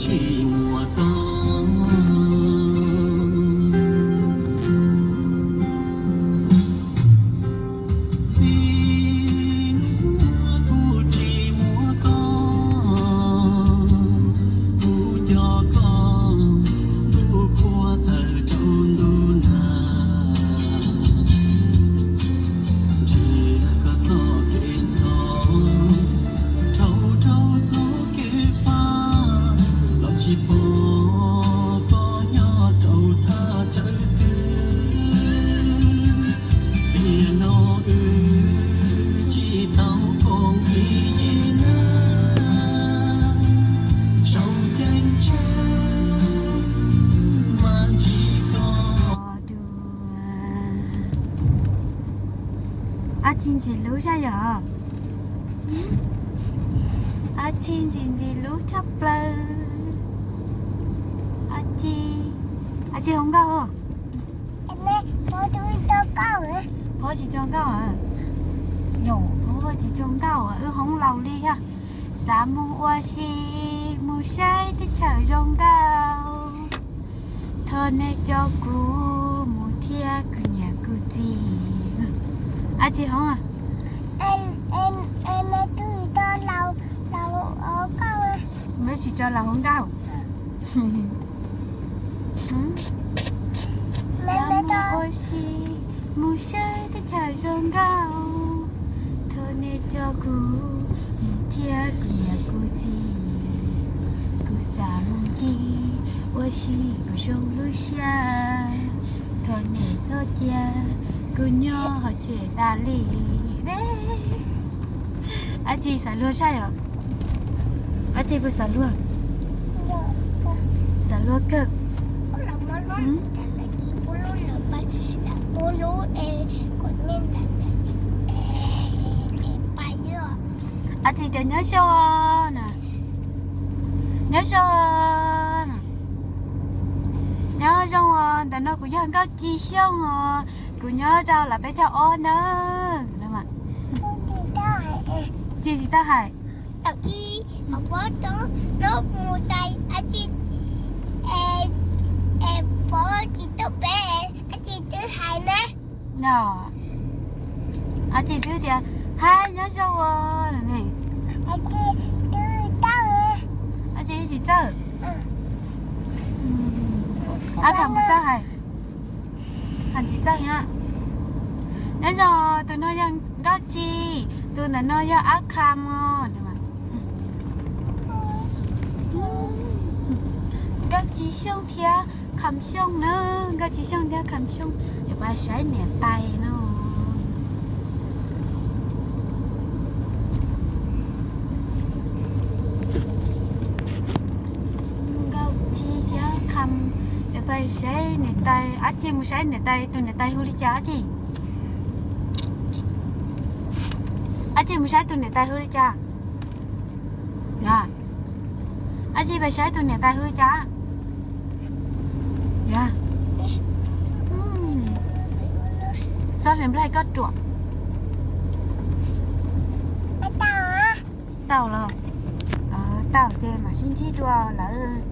chỉ mùa đông vì mùa thu chỉ mùa con mùa nhỏ con mùa khoa tờ trong đu nà chỉ có gió kề gió trâu trâu gió kề pha lo chỉ bỏ nhỏ trâu tha chơi piano chỉ tao còn ý na trong cánh treo mà chỉ có À chín chỉ lú sao giờ? À chín chỉ lú chắp lơ. À chị không cao không? Em bố tôi cho cao hả? Bố chị cho cao à? Yo, bố chị cho cao à? Không lâu đi ha. Sa mua xi mua say tới chờ rong cao. Thơ này cho cú mua thia cứ nhà cứ gì. À chị không à? Em tôi cho lâu ở cao hả? Mấy chị cho là không cao. Sa mua xi mua say tới chờ rong cao. Thơ này cho cú mua thia cứ nhà cứ gì. Cứ sa mua gì, 我是个上路下，他那所家，姑娘好去大理嘞。阿姐啥路啥哟？阿姐不啥路？啥路个？阿姐就nhớ sao nè, nhớ sao nè. Nhớ trong đàn nó cũng dân có chi xong cũng nhớ cho là bé cho ôn nữa đúng mà chi gì ta hại tập y học bố đó nó mua tay anh chị em bố chị tốt bé anh chị thứ hai nè nhỏ à chị thứ tiền hai nhớ cho là này anh chị thứ tao à chị chỉ chơi à thằng một chơi hại thằng chỉ chơi nhá nhớ cho tụi nó dân đó chi tụi nó dân ác cam đúng mà các chị xong thia cầm xong nữa các chị xong thia cầm xong để bài sải nè tay nó các chị thia cầm để bài sải nè tay á chị muốn sải nè tay tôi nè tay hôi đi chả chị á chị muốn sải tôi nè tay hôi đi chả dạ á chị bài sải tôi nè tay hôi chả dạ sao đến đây có chuột tao hả tàu rồi tàu chơi mà xin thi đua là